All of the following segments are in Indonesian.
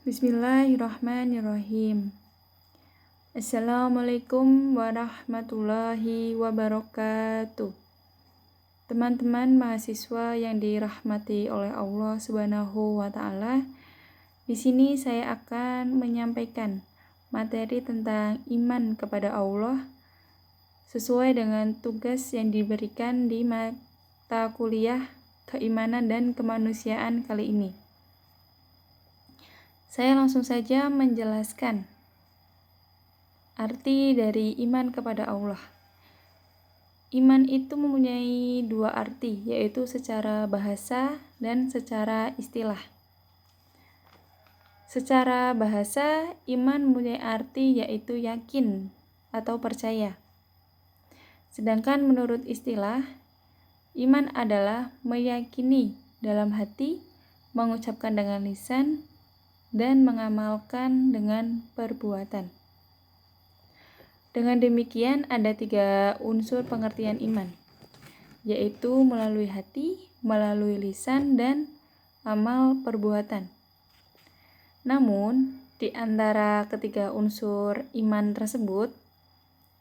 Bismillahirrahmanirrahim. Assalamualaikum warahmatullahi wabarakatuh. Teman-teman mahasiswa yang dirahmati oleh Allah Subhanahu wa taala, di sini saya akan menyampaikan materi tentang iman kepada Allah sesuai dengan tugas yang diberikan di mata kuliah Keimanan dan Kemanusiaan kali ini. Saya langsung saja menjelaskan arti dari iman kepada Allah. Iman itu mempunyai dua arti, yaitu secara bahasa dan secara istilah. Secara bahasa, iman mempunyai arti yaitu yakin atau percaya. Sedangkan menurut istilah, iman adalah meyakini dalam hati, mengucapkan dengan lisan, dan mengamalkan dengan perbuatan. Dengan demikian ada 3 unsur pengertian iman, yaitu melalui hati, melalui lisan, dan amal perbuatan. Namun, di antara ketiga unsur iman tersebut,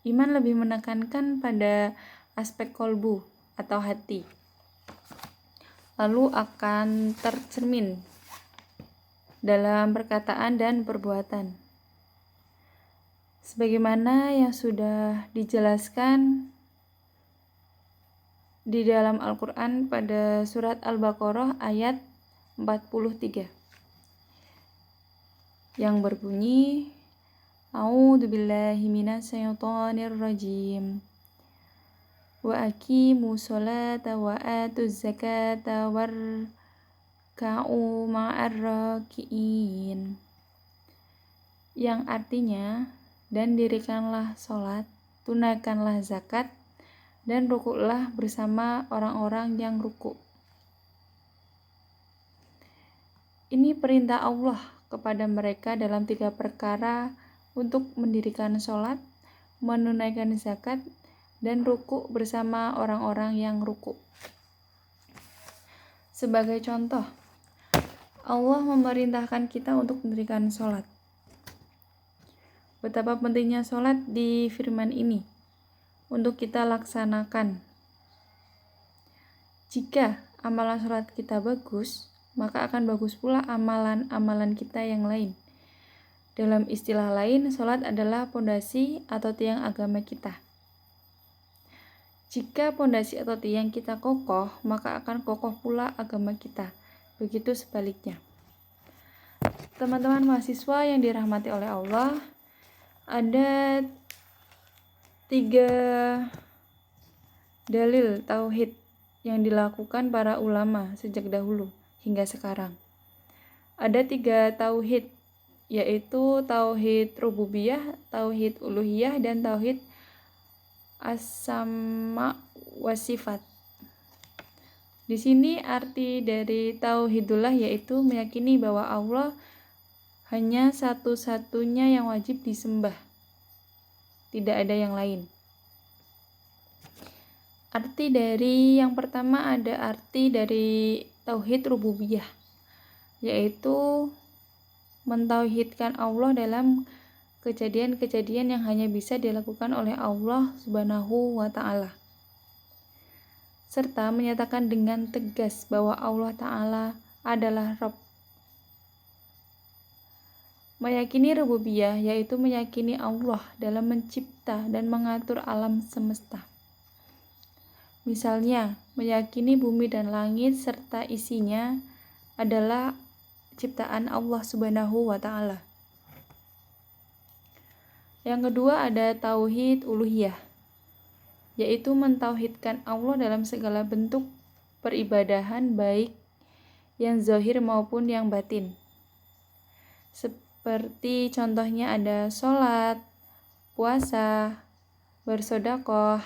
iman lebih menekankan pada aspek kolbu atau hati, lalu akan tercermin dalam perkataan dan perbuatan. Sebagaimana yang sudah dijelaskan di dalam Al-Quran pada surat Al-Baqarah ayat 43 yang berbunyi, A'udzubillahi minasyaitonirrajim. Wa aqimus sholata wa atuz zakata warka'u ma'ar raki'in. Yang artinya, dan dirikanlah sholat, tunaikanlah zakat, dan rukuklah bersama orang-orang yang rukuk. Ini perintah Allah kepada mereka dalam 3 perkara untuk mendirikan sholat, menunaikan zakat, dan rukuk bersama orang-orang yang rukuk. Sebagai contoh, Allah memerintahkan kita untuk mendirikan sholat. Betapa pentingnya sholat di firman ini untuk kita laksanakan. Jika amalan sholat kita bagus, maka akan bagus pula amalan-amalan kita yang lain. Dalam istilah lain, sholat adalah pondasi atau tiang agama kita. Jika pondasi atau tiang kita kokoh, maka akan kokoh pula agama kita. Begitu sebaliknya. Teman-teman mahasiswa yang dirahmati oleh Allah, ada 3 dalil tauhid yang dilakukan para ulama sejak dahulu hingga sekarang. Ada 3 tauhid, yaitu tauhid rububiyah, tauhid uluhiyah, dan tauhid as-sama wa sifat. Di sini arti dari tauhidullah yaitu meyakini bahwa Allah hanya satu-satunya yang wajib disembah. Tidak ada yang lain. Arti dari yang pertama ada arti dari tauhid rububiyah, yaitu mentauhidkan Allah dalam kejadian-kejadian yang hanya bisa dilakukan oleh Allah Subhanahu wa taala. Serta menyatakan dengan tegas bahwa Allah taala adalah Rabb. Meyakini rububiyah yaitu meyakini Allah dalam mencipta dan mengatur alam semesta. Misalnya, meyakini bumi dan langit serta isinya adalah ciptaan Allah Subhanahu wa taala. Yang kedua ada tauhid uluhiyah, yaitu mentauhidkan Allah dalam segala bentuk peribadahan baik yang zahir maupun yang batin. Seperti contohnya ada sholat, puasa, bersedekah.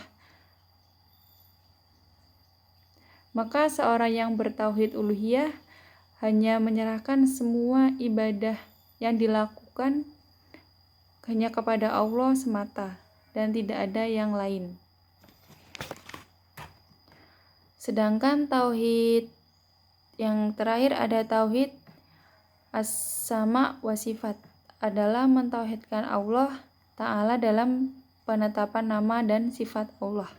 Maka seorang yang bertauhid uluhiyah hanya menyerahkan semua ibadah yang dilakukan hanya kepada Allah semata dan tidak ada yang lain. Sedangkan tauhid yang terakhir ada tauhid as-sama wa sifat adalah mentauhidkan Allah Ta'ala dalam penetapan nama dan sifat Allah.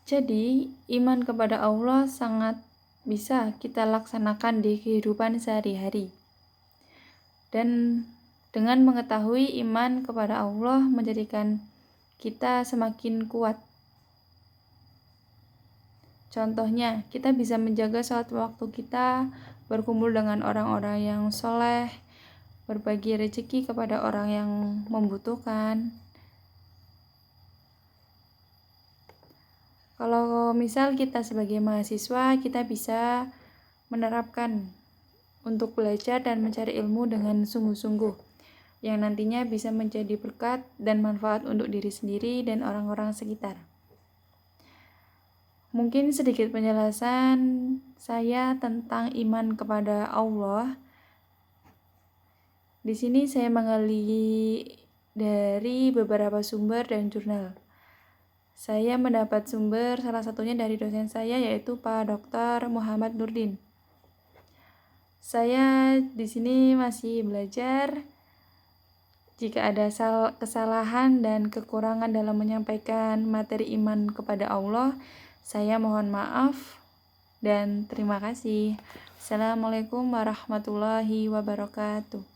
Jadi, iman kepada Allah sangat bisa kita laksanakan di kehidupan sehari-hari. Dan dengan mengetahui iman kepada Allah menjadikan kita semakin kuat. Contohnya, kita bisa menjaga saat waktu kita, berkumpul dengan orang-orang yang soleh, berbagi rezeki kepada orang yang membutuhkan. Kalau misal kita sebagai mahasiswa, kita bisa menerapkan untuk belajar dan mencari ilmu dengan sungguh-sungguh, yang nantinya bisa menjadi berkat dan manfaat untuk diri sendiri dan orang-orang sekitar. Mungkin sedikit penjelasan saya tentang iman kepada Allah. Di sini saya menggali dari beberapa sumber dan jurnal. Saya mendapat sumber salah satunya dari dosen saya, yaitu Pak Dr. Muhammad Nurdin. Saya di sini masih belajar. Jika ada kesalahan dan kekurangan dalam menyampaikan materi iman kepada Allah, saya mohon maaf dan terima kasih. Assalamualaikum warahmatullahi wabarakatuh.